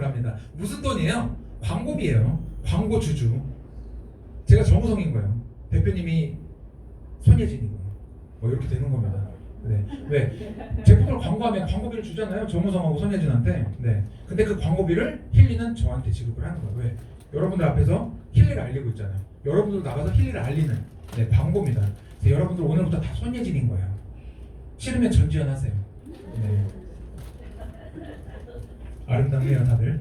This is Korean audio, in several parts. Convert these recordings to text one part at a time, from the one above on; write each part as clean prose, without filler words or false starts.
지급합니다. 무슨 돈이에요? 광고비예요. 광고 주주. 제가 정우성인 거예요. 대표님이 손예진이고 뭐 이렇게 되는 겁니다. 네. 왜? 제품을 광고하면 광고비를 주잖아요. 정우성하고 손예진한테. 네. 근데 그 광고비를 힐리는 저한테 지급을 하는 거예요. 왜? 여러분들 앞에서 힐리를 알리고 있잖아요. 여러분들 나가서 힐리를 알리는 광고입니다. 그래서 여러분들 오늘부터 다 손예진인 거예요. 싫으면 전지현 하세요. 네. 아름답네요 다들.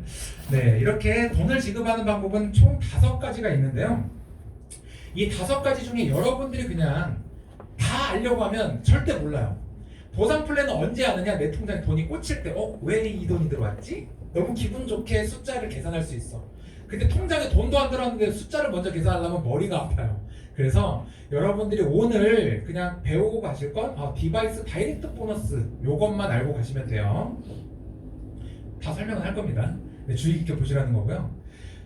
네, 이렇게 돈을 지급하는 방법은 총 5가지가 있는데요. 이 5가지 중에 여러분들이 그냥 다 알려고 하면 절대 몰라요. 보상 플랜은 언제 아느냐? 내 통장에 돈이 꽂힐 때 왜 이 돈이 들어왔지? 너무 기분 좋게 숫자를 계산할 수 있어. 근데 통장에 돈도 안 들어왔는데 숫자를 먼저 계산하려면 머리가 아파요. 그래서 여러분들이 오늘 그냥 배우고 가실 건 디바이스 다이렉트 보너스 요것만 알고 가시면 돼요. 다 설명을 할 겁니다. 네, 주의 깊게 보시라는 거고요.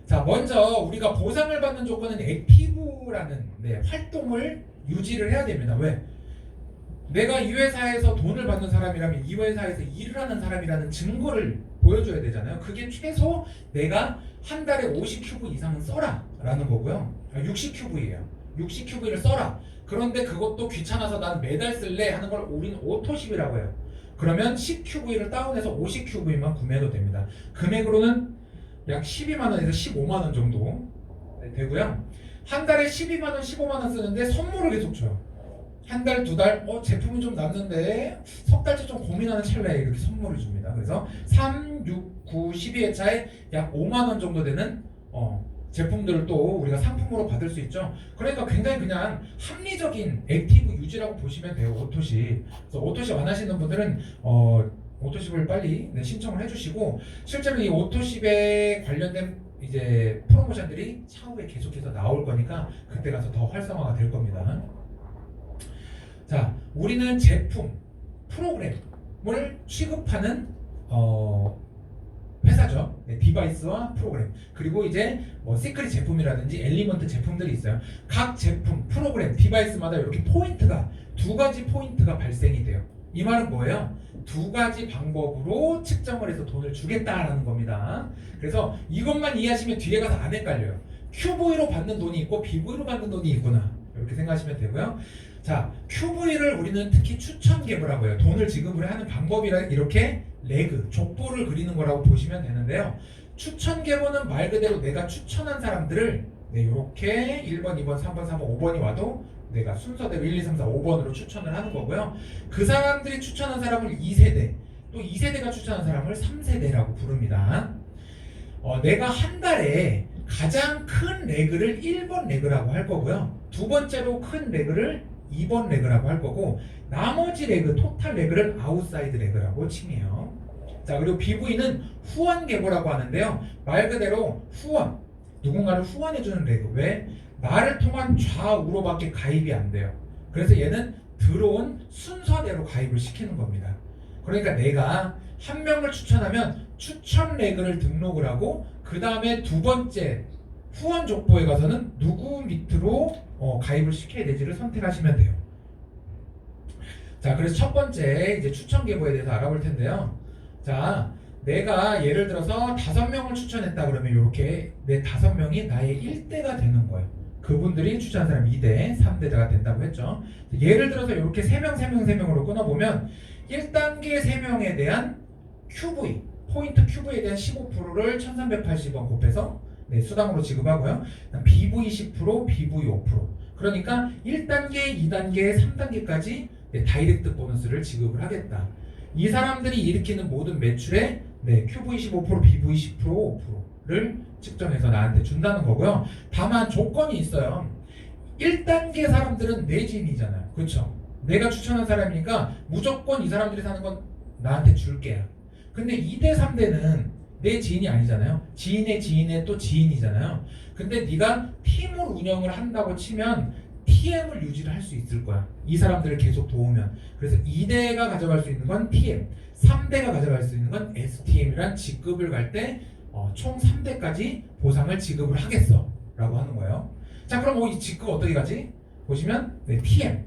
자, 먼저 우리가 보상을 받는 조건은 액티브라는 활동을 유지를 해야 됩니다. 왜? 내가 이 회사에서 돈을 받는 사람이라면 이 회사에서 일을 하는 사람이라는 증거를 보여줘야 되잖아요. 그게 최소 내가 한 달에 50큐브 이상은 써라 라는 거고요. 60큐브예요. 60큐브를 써라. 그런데 그것도 귀찮아서 난 매달 쓸래 하는 걸 우리는 오토십이라고 해요. 그러면 10큐브를 다운해서 50큐브만 구매해도 됩니다. 금액으로는 약 12만원에서 15만원 정도 되고요. 한 달에 12만원, 15만원 쓰는데 선물을 계속 줘요. 한 달, 두 달, 제품이 좀 남는데 석 달째 좀 고민하는 찰나에 이렇게 선물을 줍니다. 그래서 3, 6, 9, 12회차에 약 5만원 정도 되는 제품들을 또 우리가 상품으로 받을 수 있죠. 그러니까 굉장히 그냥 합리적인 액티브 유지라고 보시면 돼요. 오토십. 그래서 오토십 안 하시는 분들은 오토십을 빨리 신청을 해주시고, 실제로 이 오토십에 관련된 이제 프로모션들이 차후에 계속해서 나올 거니까 그때 가서 더 활성화가 될 겁니다. 자, 우리는 제품, 프로그램을 취급하는 회사죠. 디바이스와 프로그램. 그리고 이제 시크릿 제품이라든지 엘리먼트 제품들이 있어요. 각 제품, 프로그램, 디바이스마다 이렇게 포인트가 2가지 포인트가 발생이 돼요. 이 말은 뭐예요? 2가지 방법으로 측정을 해서 돈을 주겠다라는 겁니다. 그래서 이것만 이해하시면 뒤에 가서 안 헷갈려요. QV로 받는 돈이 있고 BV로 받는 돈이 있구나. 이렇게 생각하시면 되고요. 자, QV를 우리는 특히 추천 계보라고 해요. 돈을 지급을 하는 방법이라 이렇게 레그, 족보를 그리는 거라고 보시면 되는데요. 추천 계보는 말 그대로 내가 추천한 사람들을 이렇게 1번, 2번, 3번, 4번, 5번이 와도 내가 순서대로 1, 2, 3, 4, 5번으로 추천을 하는 거고요. 그 사람들이 추천한 사람을 2세대, 또 2세대가 추천한 사람을 3세대라고 부릅니다. 내가 한 달에 가장 큰 레그를 1번 레그라고 할 거고요. 두 번째로 큰 레그를 2번 레그라고 할 거고, 나머지 레그, 토탈 레그를 아웃사이드 레그라고 칭해요. 자, 그리고 BV는 후원 계보라고 하는데요. 말 그대로 후원, 누군가를 후원해주는 레그. 왜? 나를 통한 좌우로밖에 가입이 안 돼요. 그래서 얘는 들어온 순서대로 가입을 시키는 겁니다. 그러니까 내가 한 명을 추천하면 추천 레그를 등록을 하고, 그 다음에 두 번째 후원 족보에 가서는 누구 밑으로 가입을 시켜야 되지를 선택하시면 돼요. 자, 그래서 첫 번째 이제 추천 계보에 대해서 알아볼 텐데요. 자, 내가 예를 들어서 5명을 추천했다 그러면 이렇게 내 5명이 나의 1대가 되는 거예요. 그분들이 추천한 사람 2대, 3대가 된다고 했죠. 예를 들어서 이렇게 3명, 3명, 3명으로 끊어보면 1단계 3명에 대한 QV, 포인트 QV에 대한 15%를 1380원 곱해서 수당으로 지급하고요. BV 10%, BV 5%. 그러니까 1단계, 2단계, 3단계까지 다이렉트 보너스를 지급을 하겠다. 이 사람들이 일으키는 모든 매출에 QV 15%, BV 10%, 5%를 측정해서 나한테 준다는 거고요. 다만 조건이 있어요. 1단계 사람들은 내 지인이잖아요. 그렇죠? 내가 추천한 사람이니까 무조건 이 사람들이 사는 건 나한테 줄게요. 근데 2대, 3대는 내 지인이 아니잖아요. 지인의 지인의 또 지인이잖아요. 근데 네가 팀을 운영을 한다고 치면 TM을 유지를 할 수 있을 거야. 이 사람들을 계속 도우면. 그래서 2대가 가져갈 수 있는 건 TM, 3대가 가져갈 수 있는 건 STM이란 직급을 갈 때 총 3대까지 보상을 지급을 하겠어 라고 하는 거예요. 자, 그럼 이 직급 어떻게 가지? 보시면 TM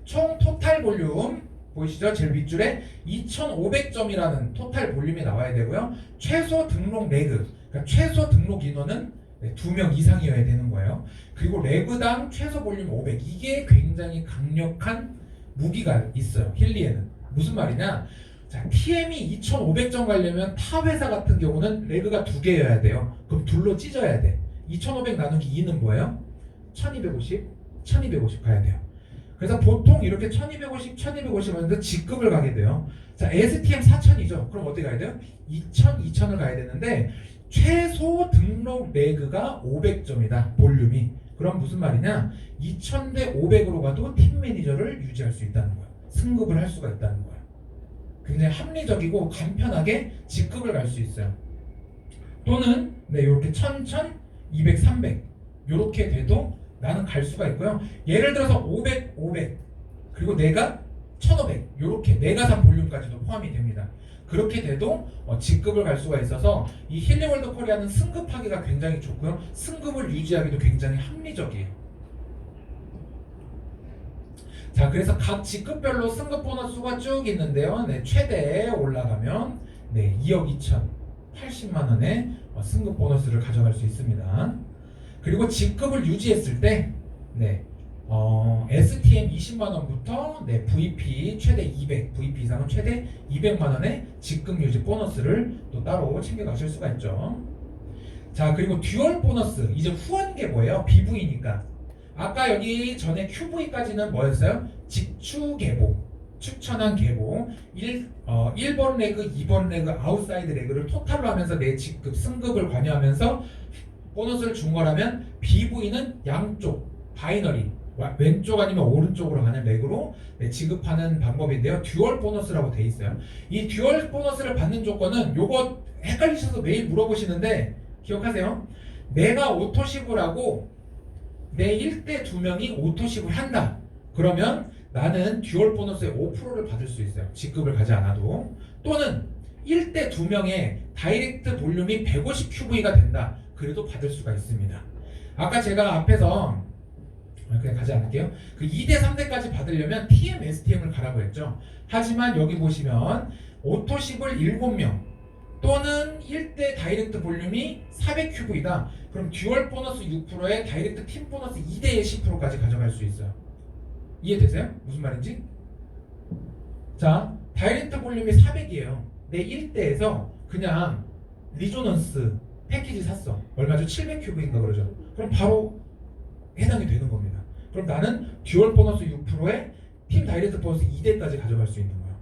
총 토탈 볼륨 보이시죠? 제일 윗줄에 2,500점이라는 토탈 볼륨이 나와야 되고요. 최소 등록 레그, 그러니까 최소 등록 인원은 2명 이상이어야 되는 거예요. 그리고 레그당 최소 볼륨 500. 이게 굉장히 강력한 무기가 있어요. 힐리에는. 무슨 말이냐? 자, TM이 2,500점 가려면 타 회사 같은 경우는 레그가 2개여야 돼요. 그럼 둘로 찢어야 돼. 2,500 나누기 2는 뭐예요? 1,250, 1,250 가야 돼요. 그래서 보통 이렇게 1,250, 1,250 하면서 직급을 가게 돼요. 자, STM 4,000이죠. 그럼 어디 가야 돼요? 2,000, 2,000을 가야 되는데 최소 등록 레그가 500점이다. 볼륨이. 그럼 무슨 말이냐? 2,000대 500으로 가도 팀 매니저를 유지할 수 있다는 거예요. 승급을 할 수가 있다는 거예요. 굉장히 합리적이고 간편하게 직급을 갈 수 있어요. 또는 이렇게 1,000, 200, 300 이렇게 돼도 나는 갈 수가 있고요. 예를 들어서 500, 500 그리고 내가 1,500 이렇게 내가 산 볼륨까지도 포함이 됩니다. 그렇게 돼도 직급을 갈 수가 있어서 이 힐리월드 코리아는 승급하기가 굉장히 좋고요. 승급을 유지하기도 굉장히 합리적이에요. 자, 그래서 각 직급별로 승급 보너스가 쭉 있는데요. 최대 올라가면 2억 2,080만 원의 승급 보너스를 가져갈 수 있습니다. 그리고 직급을 유지했을 때 STM 20만 원부터 VP 최대 200, VP 이상은 최대 200만 원의 직급 유지 보너스를 또 따로 챙겨 가실 수가 있죠. 자, 그리고 듀얼 보너스 이제 후원계 뭐예요? BV니까. 아까 여기 전에 QV까지는 뭐였어요? 직추 계보, 추천한 계보 1번 레그, 2번 레그, 아웃사이드 레그를 토탈로 하면서 내 직급, 승급을 관여하면서 보너스를 준 거라면 BV는 양쪽, 바이너리 왼쪽 아니면 오른쪽으로 가는 레그로 지급하는 방법인데요. 듀얼 보너스라고 돼 있어요. 이 듀얼 보너스를 받는 조건은 요거 헷갈리셔서 매일 물어보시는데 기억하세요. 내가 오토십을 하고 내 1대 2명이 오토십을 한다. 그러면 나는 듀얼 보너스의 5%를 받을 수 있어요. 직급을 가지 않아도. 또는 1대 2명의 다이렉트 볼륨이 150 QV가 된다. 그래도 받을 수가 있습니다. 아까 제가 앞에서 그냥 가지 않을게요. 그 2대 3대까지 받으려면 TM, STM을 가라고 했죠. 하지만 여기 보시면 오토십을 7명 또는 1대 다이렉트 볼륨이 400QV다. 그럼 듀얼 보너스 6%에 다이렉트 팀 보너스 2대의 10%까지 가져갈 수 있어요. 이해되세요? 무슨 말인지? 자, 다이렉트 볼륨이 400이에요. 내 1대에서 그냥 리조넌스 패키지 샀어. 얼마죠? 700QV인가 그러죠. 그럼 바로 해당이 되는 겁니다. 그럼 나는 듀얼 보너스 6%에 팀 다이렉트 보너스 2대까지 가져갈 수 있는 거예요.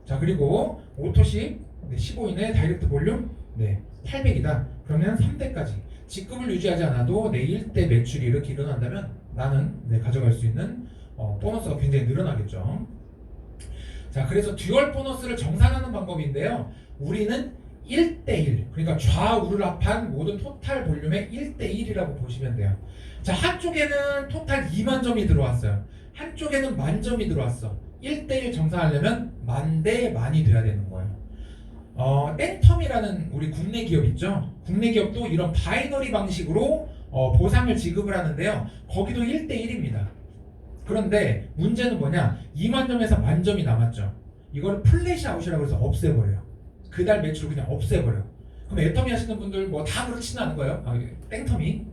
자, 그리고 오토십 15인의 다이렉트 볼륨 800이다. 그러면 3대까지 직급을 유지하지 않아도 내 1대 매출이 이렇게 일어난다면 나는 가져갈 수 있는 보너스가 굉장히 늘어나겠죠. 자, 그래서 듀얼 보너스를 정산하는 방법인데요. 우리는 1대1 그러니까 좌우를 합한 모든 토탈 볼륨의 1대1이라고 보시면 돼요. 자, 한쪽에는 토탈 2만 점이 들어왔어요. 한쪽에는 만 점이 들어왔어. 1대1 정산하려면 만 대 만이 돼야 되는 거예요. 땡텀이라는 우리 국내 기업 있죠. 국내 기업도 이런 바이너리 방식으로 보상을 지급을 하는데요. 거기도 1대1입니다. 그런데 문제는 뭐냐? 2만 점에서 만 점이 남았죠. 이걸 플래시 아웃이라고 해서 없애버려요. 그달 매출을 그냥 없애버려. 그럼 애터미 하시는 분들 뭐 다 그렇지는 않은 거예요. 땡터미,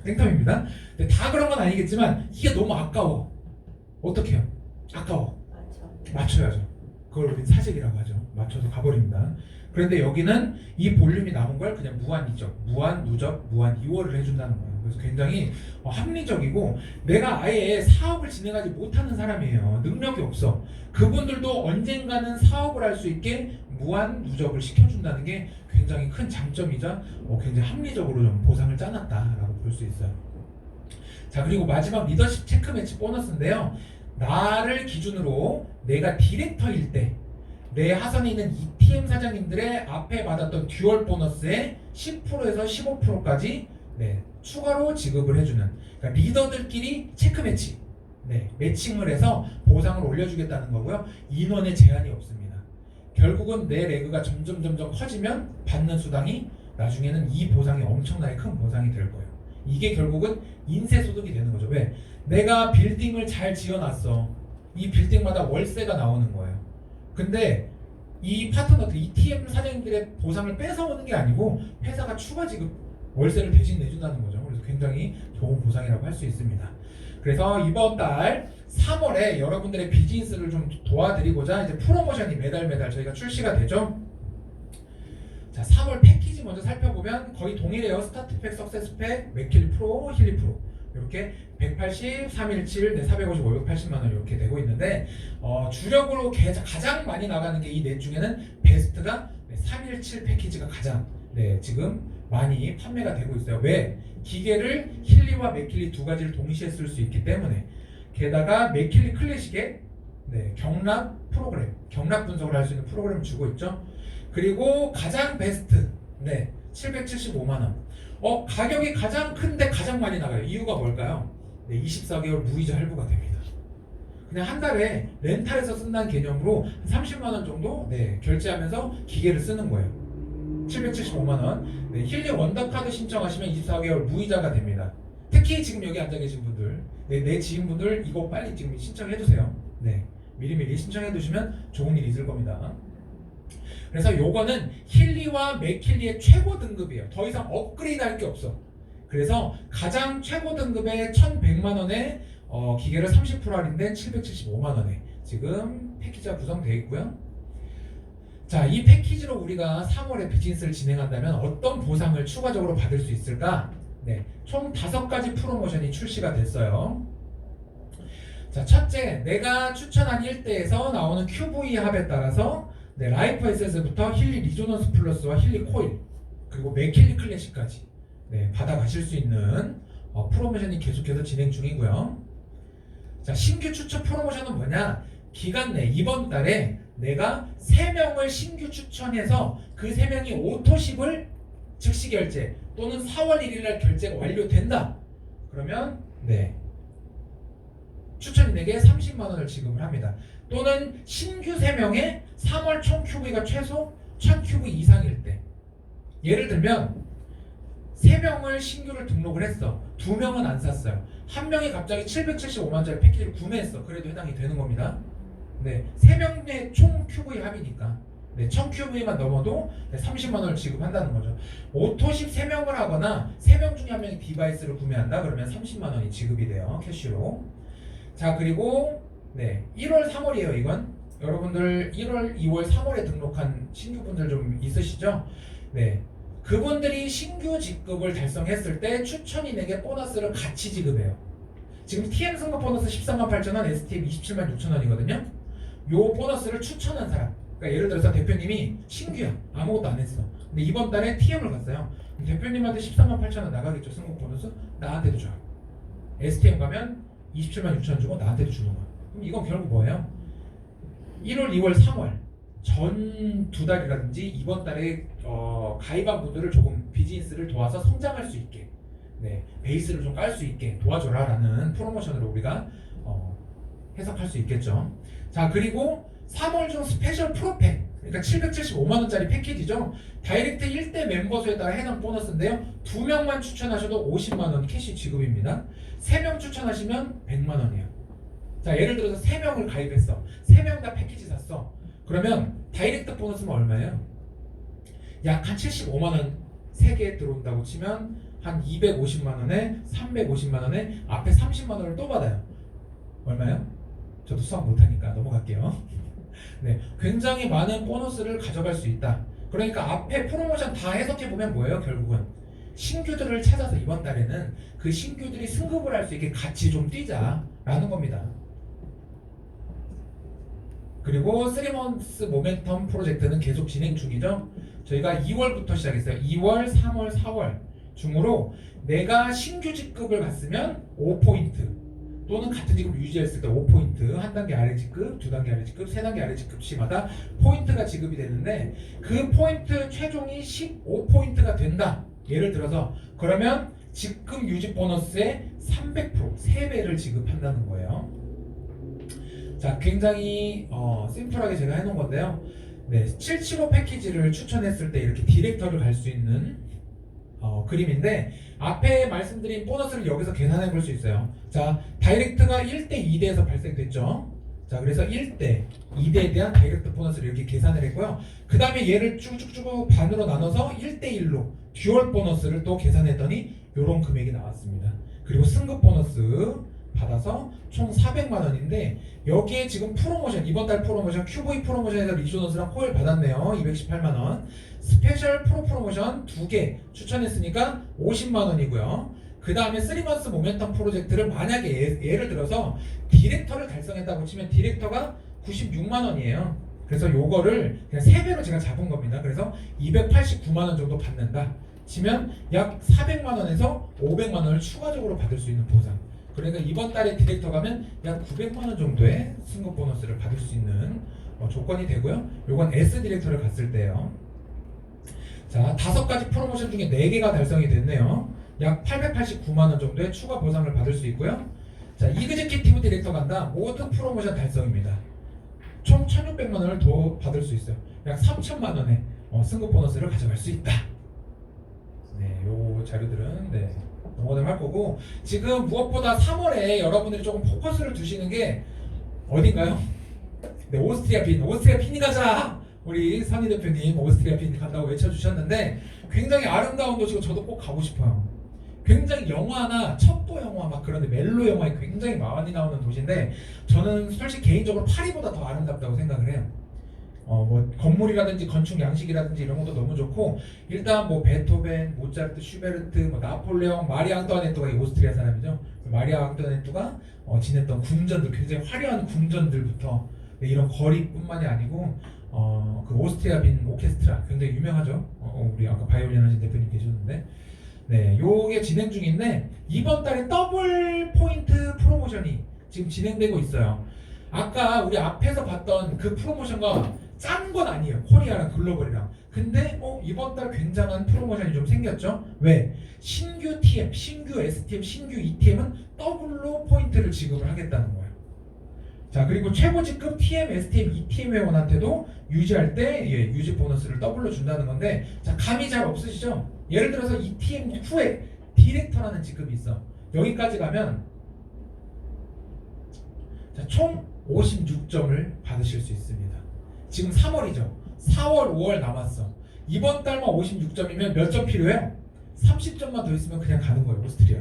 땡터미입니다. 근데 다 그런 건 아니겠지만 이게 너무 아까워. 어떻게 해요? 아까워. 맞춰야죠. 그걸 우리 사직이라고 하죠. 맞춰서 가버립니다. 그런데 여기는 이 볼륨이 남은 걸 그냥 무한 이적, 무한 누적, 무한 이월을 해준다는 거예요. 그래서 굉장히 합리적이고 내가 아예 사업을 진행하지 못하는 사람이에요. 능력이 없어. 그분들도 언젠가는 사업을 할 수 있게 무한 누적을 시켜준다는 게 굉장히 큰 장점이자 굉장히 합리적으로 좀 보상을 짜놨다라고 볼 수 있어요. 자, 그리고 마지막 리더십 체크 매치 보너스인데요. 나를 기준으로 내가 디렉터일 때 내 하선에 있는 ETM 사장님들의 앞에 받았던 듀얼 보너스의 10%에서 15%까지 추가로 지급을 해주는, 그러니까 리더들끼리 체크 매치, 매칭을 해서 보상을 올려주겠다는 거고요. 인원의 제한이 없습니다. 결국은 내 레그가 점점 커지면 받는 수당이 나중에는 이 보상이 엄청나게 큰 보상이 될 거예요. 이게 결국은 인쇄소득이 되는 거죠. 왜? 내가 빌딩을 잘 지어놨어. 이 빌딩마다 월세가 나오는 거예요. 근데 이 파트너들, 이 TM 사장님들의 보상을 뺏어오는 게 아니고 회사가 추가 지급 월세를 대신 내준다는 거죠. 그래서 굉장히 좋은 보상이라고 할 수 있습니다. 그래서 이번 달 3월에 여러분들의 비즈니스를 좀 도와드리고자 이제 프로모션이 매달 저희가 출시가 되죠. 자, 3월 패키지 먼저 살펴보면 거의 동일해요. 스타트팩, 석세스팩, 맥킬리 프로, 힐리 프로 이렇게 180, 317, 네, 450, 580만 원 이렇게 되고 있는데 주력으로 가장 많이 나가는 게 이 넷 중에는 베스트가 317 패키지가 가장 지금 많이 판매가 되고 있어요. 왜? 기계를 힐리와 맥킬리 두 가지를 동시에 쓸 수 있기 때문에. 게다가 맥킬리 클래식에 경락 프로그램, 경락 분석을 할 수 있는 프로그램을 주고 있죠. 그리고 가장 베스트 775만 원. 가격이 가장 큰데 가장 많이 나가요. 이유가 뭘까요? 24개월 무이자 할부가 됩니다. 그냥 한 달에 렌탈에서 쓴다는 개념으로 30만 원 정도 결제하면서 기계를 쓰는 거예요. 775만 원. 힐리 원더카드 신청하시면 24개월 무이자가 됩니다. 특히 지금 여기 앉아 계신 분들, 내 지인분들 이거 빨리 지금 신청해 두세요. 미리미리 신청해 두시면 좋은 일이 있을 겁니다. 그래서 요거는 힐리와 맥힐리의 최고 등급이에요. 더 이상 업그레이드 할 게 없어. 그래서 가장 최고 등급의 1100만 원에 기계를 30% 할인된 775만 원에 지금 패키지가 구성되어 있고요. 자, 이 패키지로 우리가 3월에 비즈니스를 진행한다면 어떤 보상을 추가적으로 받을 수 있을까? 총 5가지 프로모션이 출시가 됐어요. 자, 첫째, 내가 추천한 일대에서 나오는 QV 합에 따라서 라이프 에셋부터 힐리 리조넌스 플러스와 힐리 코일 그리고 맥힐리 클래식까지 받아가실 수 있는 프로모션이 계속해서 진행 중이고요. 자, 신규 추천 프로모션은 뭐냐? 기간 내 이번 달에 내가 3명을 신규 추천해서 그 3명이 오토십을 즉시 결제 또는 4월 1일날 결제가 완료된다. 그러면 추천인에게 30만 원을 지급을 합니다. 또는 신규 3명의 3월 총 QV가 최소 1000QV 이상일 때, 예를 들면 3명을 신규를 등록을 했어. 2명은 안 샀어요. 1명이 갑자기 775만원짜리 패키지를 구매했어. 그래도 해당이 되는 겁니다. 3명의 총 QV 합이니까 1000QV만 넘어도 30만 원을 지급한다는 거죠. 오토십 3명을 하거나 3명 중에 1명이 디바이스를 구매한다. 그러면 30만 원이 지급이 돼요. 캐시로. 자, 그리고 1월 3월이에요. 이건 여러분들 1월 2월 3월에 등록한 신규분들 좀 있으시죠? 그분들이 신규 직급을 달성했을 때 추천인에게 보너스를 같이 지급해요. 지금 TM 승급 보너스 14만 8천 원, STM 27만 6천 원이거든요. 요 보너스를 추천한 사람, 그러니까 예를 들어서 대표님이 신규야, 아무것도 안 했어. 근데 이번 달에 TM을 갔어요. 대표님한테 14만 8천 원 나가겠죠. 승급 보너스 나한테도 줘요. STM 가면 27만 6천 원 주고 나한테도 주는 거야. 그럼 이건 결국 뭐예요? 1월, 2월, 3월 전 2달이라든지 이번 달에 가입한 분들을 조금 비즈니스를 도와서 성장할 수 있게 베이스를 좀 깔 수 있게 도와줘라 라는 프로모션으로 우리가 해석할 수 있겠죠. 자, 그리고 3월 중 스페셜 프로팩, 그러니까 775만원짜리 패키지죠. 다이렉트 1대 멤버수에 따라 해당 보너스인데요. 2명만 추천하셔도 50만원 캐시 지급입니다. 3명 추천하시면 100만원이에요. 자, 예를 들어서 3명을 가입했어. 3명 다 패키지 샀어. 그러면 다이렉트 보너스는 얼마예요? 약 한 75만원 3개 들어온다고 치면 한 250만원에 350만원에 앞에 30만원을 또 받아요. 얼마예요? 저도 수학 못하니까 넘어갈게요. 굉장히 많은 보너스를 가져갈 수 있다. 그러니까 앞에 프로모션 다 해석해보면 뭐예요? 결국은 신규들을 찾아서 이번 달에는 그 신규들이 승급을 할 수 있게 같이 좀 뛰자라는 겁니다. 그리고 3months 모멘텀 프로젝트는 계속 진행 중이죠. 저희가 2월부터 시작했어요. 2월, 3월, 4월 중으로 내가 신규 직급을 갔으면 5포인트 또는 같은 직급을 유지했을 때 5포인트, 한 단계 아래 직급, 두 단계 아래 직급, 세 단계 아래 직급치마다 포인트가 지급이 되는데 그 포인트 최종이 15포인트가 된다. 예를 들어서 그러면 직급 유지 보너스의 300%, 3배를 지급한다는 거예요. 자, 굉장히 심플하게 제가 해놓은 건데요. 775 패키지를 추천했을 때 이렇게 디렉터를 갈 수 있는 그림인데 앞에 말씀드린 보너스를 여기서 계산해 볼 수 있어요. 자, 다이렉트가 1대 2대에서 발생됐죠. 자, 그래서 1대, 2대에 대한 다이렉트 보너스를 이렇게 계산을 했고요. 그 다음에 얘를 쭉쭉쭉 반으로 나눠서 1대1로 듀얼 보너스를 또 계산했더니 이런 금액이 나왔습니다. 그리고 승급 보너스 받아서 총 400만 원인데 여기에 지금 프로모션, 이번 달 프로모션 QV 프로모션에서 리조너스랑 코일 받았네요. 218만 원. 스페셜 프로모션 2개 추천했으니까 50만 원이고요. 그 다음에 3months 모멘텀 프로젝트를 만약에 예를 들어서 디렉터를 달성했다고 치면 디렉터가 96만 원이에요. 그래서 요거를 그냥 3배로 제가 잡은 겁니다. 그래서 289만 원 정도 받는다 치면 약 400만 원에서 500만 원을 추가적으로 받을 수 있는 보상. 그러니까 이번 달에 디렉터 가면 약 900만 원 정도의 승급 보너스를 받을 수 있는 조건이 되고요. 요건 S 디렉터를 갔을 때요. 자, 5가지 프로모션 중에 4개가 달성이 됐네요. 약 889만 원 정도의 추가 보상을 받을 수 있고요. 자, 이그제큐티브 디렉터 간다. 모든 프로모션 달성입니다. 총 1,600만 원을 더 받을 수 있어요. 약 3천만 원의 승급 보너스를 가져갈 수 있다. 네, 요 자료들은 넘어갈 거고, 지금 무엇보다 3월에 여러분들이 조금 포커스를 두시는 게 어딘가요? 네, 오스트리아 빈이 가자. 우리 선희 대표님 오스트리아 빈 간다고 외쳐주셨는데 굉장히 아름다운 도시고 저도 꼭 가고 싶어요. 굉장히 영화나 첩보 영화 막 그런데 멜로 영화에 굉장히 많이 나오는 도시인데 저는 솔직히 개인적으로 파리보다 더 아름답다고 생각을 해요. 뭐 건물이라든지 건축 양식이라든지 이런 것도 너무 좋고, 일단 뭐 베토벤, 모차르트, 슈베르트, 뭐 나폴레옹, 마리 앙뚜아네트가 이 오스트리아 사람이죠. 마리 앙뚜아네트가 지냈던 궁전들, 굉장히 화려한 궁전들부터 이런 거리뿐만이 아니고 그 오스트리아 빈 오케스트라 굉장히 유명하죠. 우리 아까 바이올린 하신 대표님 계셨는데, 네, 요게 진행 중인데 이번 달에 더블 포인트 프로모션이 지금 진행되고 있어요. 아까 우리 앞에서 봤던 그 프로모션과 짠 건 아니에요. 코리아랑 글로벌이랑. 근데 이번 달 굉장한 프로모션이 좀 생겼죠. 왜? 신규 TM, 신규 STM, 신규 ETM은 더블로 포인트를 지급을 하겠다는 거예요. 자, 그리고 최고직급 TM, STM, ETM 회원한테도 유지할 때 유지 보너스를 더블로 준다는 건데, 자, 감이 잘 없으시죠? 예를 들어서 ETM 후에 디렉터라는 직급이 있어. 여기까지 가면 자, 총 56점을 받으실 수 있습니다. 지금 3월이죠. 4월, 5월 남았어. 이번 달만 56점이면 몇 점 필요해요? 30점만 더 있으면 그냥 가는 거예요, 오스트리아.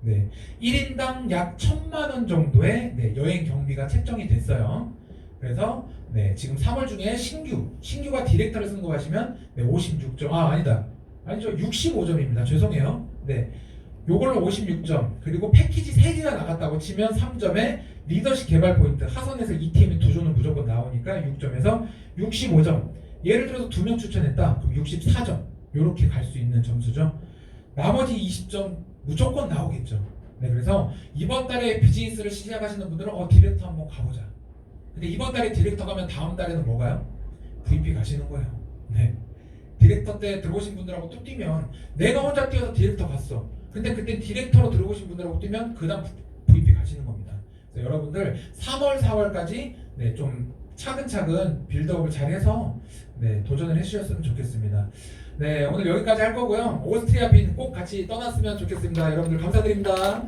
네, 1인당 약 1,000만 원 정도의 여행 경비가 책정이 됐어요. 그래서 지금 3월 중에 신규가 디렉터를 승급하시면 56점, 아니죠, 65점입니다. 죄송해요. 네, 요걸로 56점, 그리고 패키지 3개가 나갔다고 치면 3점에 리더십 개발 포인트, 하선에서 ETM이 2조는 무조건 나오니까 6점에서 65점. 예를 들어서 2명 추천했다, 그럼 64점. 요렇게 갈 수 있는 점수죠. 나머지 20점 무조건 나오겠죠. 네, 그래서 이번 달에 비즈니스를 시작하시는 분들은 디렉터 한번 가보자. 근데 이번 달에 디렉터 가면 다음 달에는 뭐가요? VP 가시는 거예요. 네, 디렉터 때 들어오신 분들하고 또 뛰면, 내가 혼자 뛰어서 디렉터 갔어. 근데 그때 디렉터로 들어오신 분들하고 뛰면 그 다음 VP 가시는 겁니다. 그래서 여러분들 3월, 4월까지 좀 차근차근 빌드업을 잘해서 도전을 해주셨으면 좋겠습니다. 네, 오늘 여기까지 할 거고요. 오스트리아 빈 꼭 같이 떠났으면 좋겠습니다. 여러분들 감사드립니다.